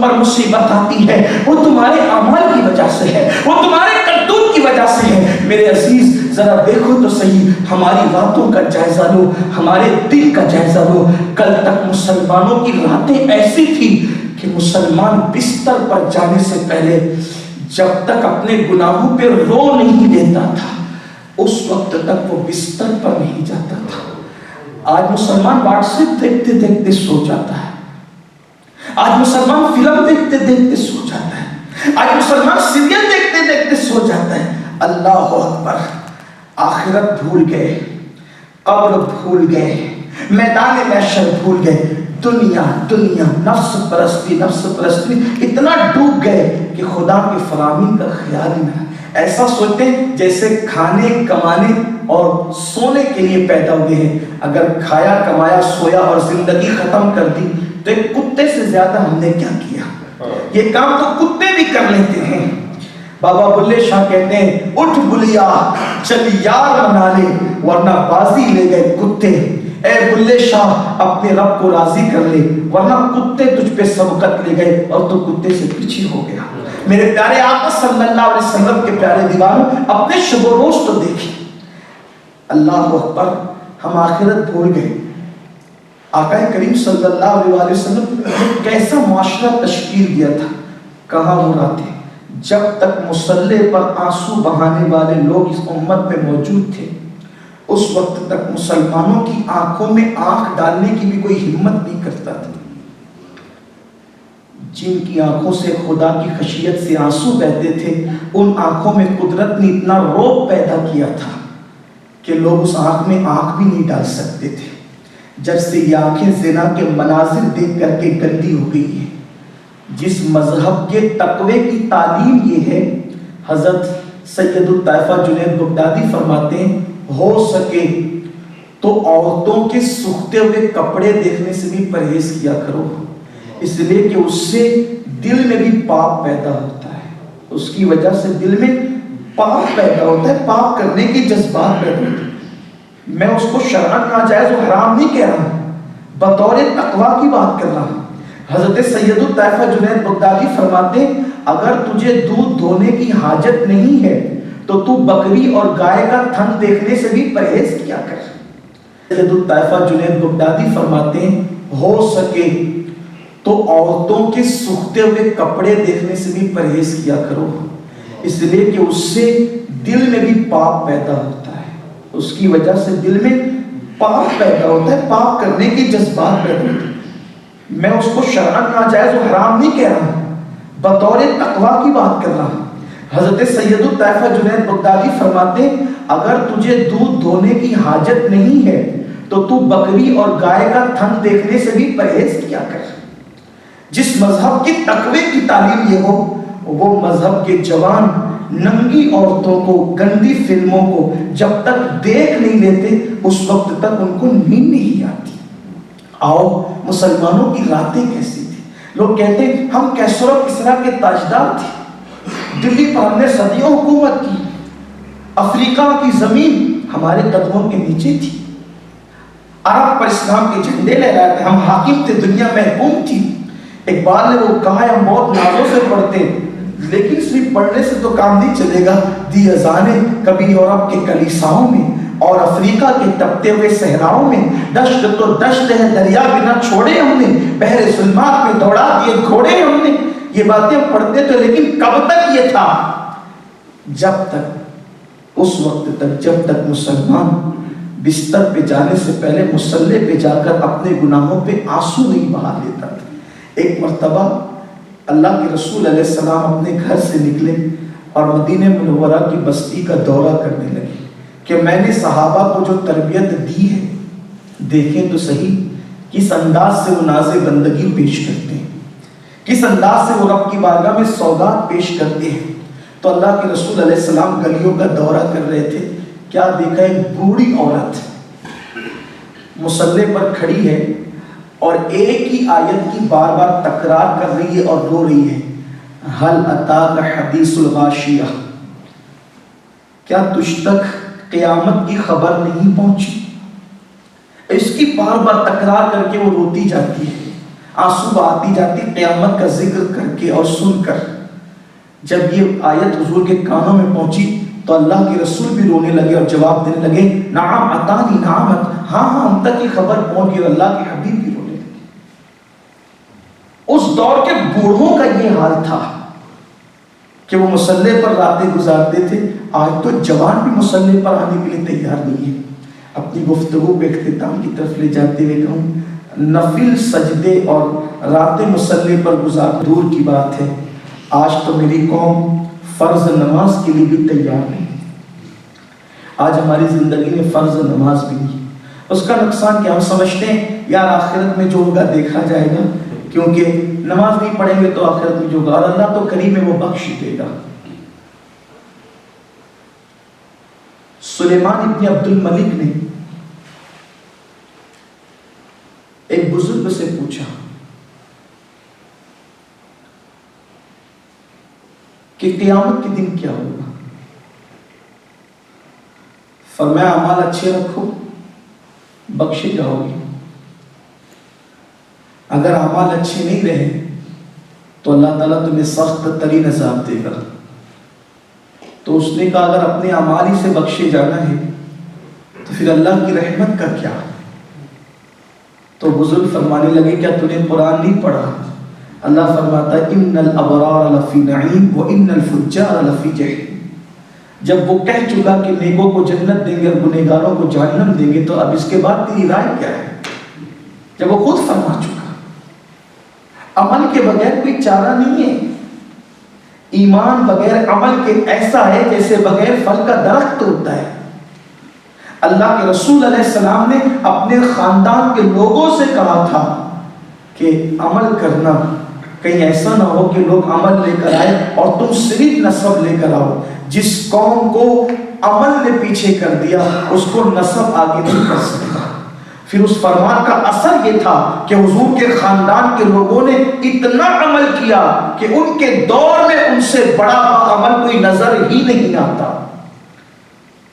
تم پر مصیبت آتی ہے وہ تمہارے اعمال کی وجہ سے ہے، وہ تمہارے کرتوت کی وجہ سے ہے۔ میرے عزیز ذرا دیکھو تو صحیح، ہماری راتوں کا جائزہ لو، ہمارے دل کا جائزہ لو۔ کل تک مسلمانوں کی راتیں ایسی تھی کہ مسلمان بستر پر جانے سے پہلے جب تک اپنے گناہوں پہ رو نہیں لیتا تھا اس وقت تک وہ بستر پر نہیں جاتا تھا۔ آج مسلمان واٹس ایپ دیکھتے دیکھتے سو جاتا ہے، آج مسلمان فلم دیکھتے دیکھتے سو جاتا ہے، آج مسلمان سیریل دیکھتے دیکھتے سو جاتا ہے۔ اللہ اکبر، آخرت بھول گئے، قبر بھول گئے، میدان محشر بھول گئے، دنیا دنیا نفس پرستی اتنا ڈوب گئے کہ خدا کی فراہمی کا خیال ہی نہ۔ ایسا سوچتے ہیں جیسے کھانے کمانے اور سونے کے لیے پیدا ہوئے ہیں، اگر کھایا کمایا سویا اور زندگی ختم کر دی تو ایک کتے سے زیادہ ہم نے کیا کیا؟ یہ کام تو کتے بھی کر لیتے ہیں۔ بابا بلے شاہ کہتے ہیں اٹھ بلیا چل یار منا لے ورنہ بازی لے گئے کتے۔ اے بلے شاہ اپنے رب کو راضی کر لے ورنہ کتے تجھ پہ سبقت لے گئے اور تو کتے سے پیچھے ہو گیا۔ میرے پیارے آقا صلی اللہ علیہ وسلم کے پیارے دیوانوں اپنے شب و روز تو دیکھیں۔ اللہ اکبر، ہم آخرت بھول گئے۔ آقا کریم صلی اللہ علیہ وسلم نے کیسا معاشرہ تشکیل دیا تھا، کہاں ہو رہا تھے؟ جب تک مصلے پر آنسو بہانے والے لوگ اس امت میں موجود تھے اس وقت تک مسلمانوں کی آنکھوں میں آنکھ ڈالنے کی بھی کوئی ہمت نہیں کرتا تھا۔ جن کی آنکھوں سے خدا کی خشیت سے آنسو بہتے تھے ان آنکھوں میں قدرت نے اتنا رعب پیدا کیا تھا کہ لوگ اس آنکھ میں آنکھ بھی نہیں ڈال سکتے تھے۔ جب سے یہ آنکھیں زنا کے مناظر دیکھ کر کے گندی ہو گئی ہیں، جس مذہب کے تقوی کی تعلیم یہ ہے، حضرت سید الطائفہ جنید بغدادی فرماتے ہیں ہو سکے تو عورتوں کے سوکھتے ہوئے کپڑے دیکھنے سے بھی پرہیز کیا کرو، اس لیے کہ اس سے دل میں بھی پاپ پیدا ہوتا ہے، اس کی وجہ سے دل میں پاپ پیدا ہوتا ہے، پاپ کرنے کے جذبات پیدا ہوتے ہیں۔ میں اس کو شرعاً ناجائز و حرام نہیں کہہ رہا ہوں، بطور تقویٰ کی بات کر رہا ہوں۔ حضرت سید الطائفہ جنید بغدادی فرماتے ہیں اگر تجھے دودھ دھونے کی حاجت نہیں ہے تو بکری اور گائے کا تھن دیکھنے سے بھی پرہیز کیا کر۔ سید الطائفہ جنید بغدادی فرماتے ہیں ہو سکے تو عورتوں کے سوکھتے ہوئے کپڑے دیکھنے سے بھی پرہیز کیا کرو، اس لیے کہ اس سے دل میں بھی پاپ پیدا ہوتا ہے، اس کی وجہ سے دل میں پاپ پیدا ہوتا ہے، پاپ کرنے کے جذبات پیدا ہوتے ہیں۔ میں اس کو شرعاً ناجائز و حرام نہیں کہہ رہا ہوں، بطور تقویٰ کی بات کر رہا ہوں۔ حضرت سید الطائفہ جنید بغدادی فرماتے ہیں اگر تجھے دودھ دھونے کی حاجت نہیں ہے تو بکری اور گائے کا تھن دیکھنے سے بھی پرہیز کیا کر۔ جس مذہب کی تقوی کی تعلیم یہ ہو وہ مذہب کے جوان ننگی عورتوں کو، گندی فلموں کو جب تک دیکھ نہیں لیتے اس وقت تک ان کو نیند نہیں آتی۔ آؤ مسلمانوں کی راتیں کیسی تھی؟ لوگ کہتے ہیں ہم کیسر و کسریٰ کے تاجدار تھے، دلی پر ہم نے صدیوں حکومت کی، افریقہ کی زمین ہمارے قدموں کے نیچے تھی، عرب پر اسلام کے جھنڈے لہرائے تھے، ہم حاکم تھے، دنیا محکوم تھی۔ اقبال نے وہ کہا ہے ہم بہت نازوں سے پڑھتے لیکن صرف پڑھنے سے تو کام نہیں چلے گا، دی اذانیں کبھی یورپ کے کلیساؤں میں اور افریقہ کے تپتے ہوئے صحراؤں میں، دشت تو دشت ہے دریا بنا چھوڑے ہم نے، بحر ظلمات میں دوڑا دیے گھوڑے ہم نے۔ یہ باتیں پڑھتے تھے لیکن کب تک یہ تھا؟ جب تک اس وقت تک جب تک مسلمان بستر پہ جانے سے پہلے مصلے پہ جا کر اپنے گناہوں پہ آنسو نہیں بہا لیتا تھا۔ ایک مرتبہ اللہ کے رسول علیہ السلام اپنے گھر سے نکلے اور مدینہ منورہ کی بستی کا دورہ کرنے لگے کہ میں نے صحابہ کو جو تربیت دی ہے دیکھیں تو صحیح کس انداز سے وہ ناز بندگی پیش کرتے ہیں، کس انداز سے وہ رب کی بارگاہ میں سوگات پیش کرتے ہیں۔ تو اللہ کے رسول علیہ السلام گلیوں کا دورہ کر رہے تھے، کیا دیکھا ایک بوڑھی عورت مصلے پر کھڑی ہے اور ایک ہی آیت کی بار بار تکرار کر رہی ہے اور رو رہی ہے، ہل اتاک حدیث الغاشیہ، کیا تجھ تک قیامت کی خبر نہیں پہنچی؟ اس کی بار بار تکرار کر کے وہ روتی جاتی ہے۔ آنسو آتی جاتی قیامت کا ذکر کر کے اور سن کر. جب یہ آیت حضور کے کانوں میں پہنچی تو اللہ کے رسول بھی رونے لگے اور جواب دینے لگے نعم عطانی نعمت، ہاں ہم تک یہ خبر پہنچ گئی. اللہ کے حبیب بھی رونے لگے. اس دور کے بوڑھوں کا یہ حال تھا کہ وہ مصلی پر راتیں گزارتے تھے. آج تو جوان بھی مصلی پر آنے کے لیے تیار نہیں ہے. اپنی گفتگو کے اختتام کی طرف لے جاتے ہوئے کہوں، نفل سجدے اور راتیں مصلی پر گزار دور کی بات ہے، آج تو میری قوم فرض نماز کے لیے بھی تیار نہیں. آج ہماری زندگی میں فرض نماز بھی نہیں. اس کا نقصان کیا؟ ہم سمجھتے ہیں یار آخرت میں جو ہوگا دیکھا جائے گا، کیونکہ نماز نہیں پڑھیں گے تو آخرت میں جو ہوگا، اور اللہ تو کریم ہے وہ بخش دے گا. سلیمان ابن عبد الملک نے ایک بزرگ سے پوچھا کہ قیامت کے دن کیا ہوگا. فرمایا اعمال اچھے رکھو بخشے جاؤ گے، اگر اعمال اچھے نہیں رہے تو اللہ تعالیٰ تمہیں سخت ترین عذاب دے گا. تو اس نے کہا اگر اپنے اعمال ہی سے بخشے جانا ہے تو پھر اللہ کی رحمت کا کیا؟ تو بزرگ فرمانے لگے کیا تو نے قرآن نہیں پڑھا؟ اللہ فرماتا ہے ان الابرار لفی نعیم و ان الفجار لفی جحیم. جب وہ کہہ چکا کہ نیکوں کو جنت دیں گے اور گنہگاروں کو جہنم دیں گے تو اب اس کے بعد تیری رائے کیا ہے؟ جب وہ خود فرما چکا. عمل کے بغیر کوئی چارہ نہیں ہے. ایمان بغیر عمل کے ایسا ہے جیسے بغیر پھل کا درخت ہوتا ہے. اللہ کے رسول علیہ السلام نے اپنے خاندان کے لوگوں سے کہا تھا کہ عمل کرنا، کہیں ایسا نہ ہو کہ لوگ عمل لے کر آئے اور تم صرف نسب لے کر آؤ. جس قوم کو عمل نے پیچھے کر دیا اس کو نسب آگے نہیں کر سکتا. پھر اس فرمان کا اثر یہ تھا کہ حضور کے خاندان کے لوگوں نے اتنا عمل کیا کہ ان کے دور میں ان سے بڑا عمل کوئی نظر ہی نہیں آتا.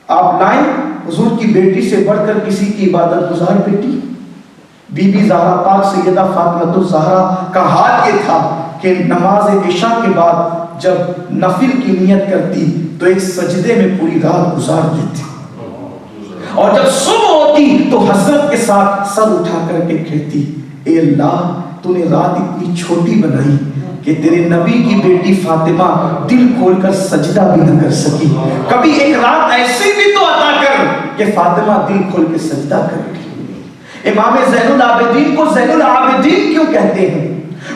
آپ لائیں حضور کی بیٹی سے بڑھ کر کسی کی عبادت گزار بیٹی بی بی زہرا پاک سیدہ فاطمہ الزہرا کا حال یہ تھا کہ نماز عشاء کے بعد جب نفل کی نیت کرتی تو ایک سجدے میں پوری رات گزار دیتی، اور جب صبح ہوتی تو حسرت کے ساتھ سر اٹھا کر کے کہتی اے اللہ تو نے رات اتنی چھوٹی بنائی کہ تیرے نبی کی بیٹی فاطمہ دل کھول کر سجدہ بھی نہ کر سکی، کبھی ایک رات ایسی بھی تو عطا کر کہ فاطمہ دل کھول کے سجدہ کر رہی. امام زین العابدین کو زین العابدین کیوں کہتے ہیں؟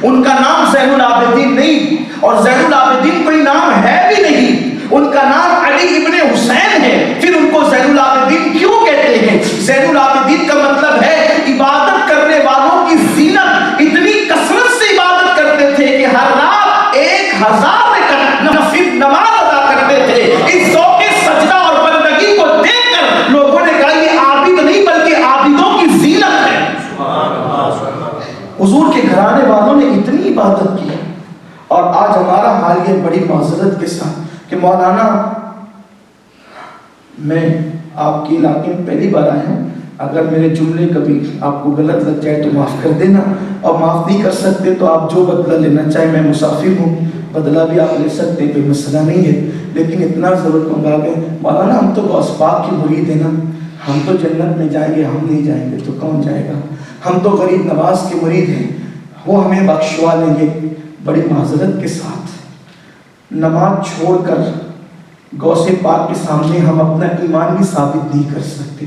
ان کا نام زین العابدین نہیں، اور زین العابدین کوئی نام ہے بھی نہیں، ان کا نام علی ابن حسین ہے. پھر ان کو زین العابدین کیوں کہتے ہیں؟ زین العابدین کا مطلب ہے عبادت کرنے والوں کی زینت. اتنی کثرت سے عبادت کرتے تھے کہ ہر رات 1000 نفل نماز ادا کرتے تھے. اس ذوق سجدہ اور بندگی کو دیکھ کر لوگوں نے کہا یہ عابد نہیں بلکہ عابدوں کی زینت ہے. حضور کے گھرانے والوں نے اتنی عبادت کی، اور آج ہمارا حال یہ بڑی معذرت کے ساتھ کہ مولانا میں آپ کے علاقے میں پہلی بار آیا ہوں، اگر میرے جملے کبھی آپ کو غلط لگ جائے تو معاف کر دینا، اور معاف نہیں کر سکتے تو آپ جو بدلہ لینا چاہیں، میں مسافر ہوں، بدلہ بھی آپ لے سکتے ہیں، کوئی مسئلہ نہیں ہے. لیکن اتنا ضرور کہوں گا کہ مولانا ہم تو غوث پاک کی مرید ہیں نا، ہم تو جنت میں جائیں گے، ہم نہیں جائیں گے تو کون جائے گا؟ ہم تو غریب نواز کے مرید ہیں، وہ ہمیں بخشوا لیں گے. بڑی معذرت کے ساتھ نماز چھوڑ کر غوث پاک کے سامنے ہم اپنا ایمان بھی ثابت نہیں کر سکتے،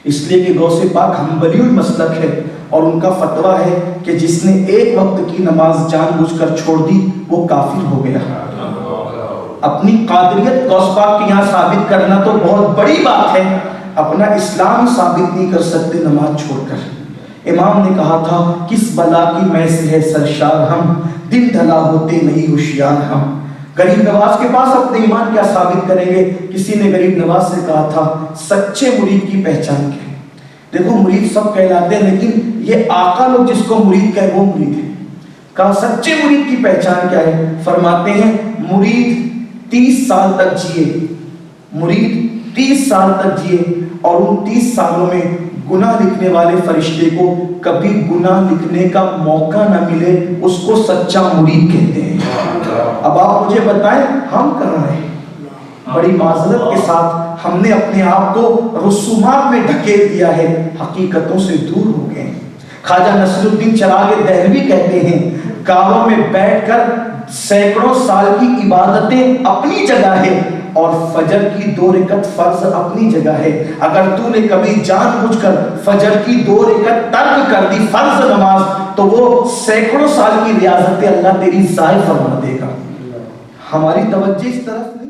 اس لیے کہ غوث پاک حنبلی المسلک ہے اور ان کا فتویٰ ہے کہ جس نے ایک وقت کی نماز جان بوجھ کر چھوڑ دی وہ کافر ہو گیا. اپنی قادریت غوث پاک کے یہاں ثابت کرنا تو بہت بڑی بات ہے، اپنا اسلام ثابت نہیں کر سکتے نماز چھوڑ کر. امام نے کہا تھا کس بلا کی میں سے ہے سرشار ہم، دن ڈھلا ہوتے نہیں ہوشیار ہم. غریب نواز کے پاس اپنے ایمان کیا ثابت کریں گے؟ کسی نے غریب نواز سے کہا تھا سچے مرید کی پہچان کیا ہے؟ دیکھو مرید سب کہلاتے ہیں لیکن یہ آقا لوگ جس کو مرید کہے وہ مرید ہے. کہا سچے مرید کی پہچان کیا ہے؟ فرماتے ہیں مرید 30 سال تک جیے، مرید 30 سال تک جیے اور ان 30 سالوں میں گناہ لکھنے والے فرشتے کو کبھی گناہ لکھنے کا موقع نہ ملے، اس کو سچا مرید کہتے ہیں۔ اب آپ مجھے بتائیں ہم کہاں ہیں؟ بڑی معذرت کے ساتھ ہم نے اپنے آپ کو رسومات میں ڈھکیل دیا ہے، حقیقتوں سے دور ہو گئے۔ خواجہ نصیر الدین چراغ دہلوی کہتے ہیں کعبہ میں بیٹھ کر سینکڑوں سال کی عبادتیں اپنی جگہ ہے اور فجر کی 2 رکعت فرض اپنی جگہ ہے۔ اگر تو نے کبھی جان بوجھ کر فجر کی 2 رکعت ترک کر دی فرض نماز، تو وہ سینکڑوں سال کی ریاضتیں اللہ تیری ضائع فرما دے گا۔ ہماری توجہ اس طرف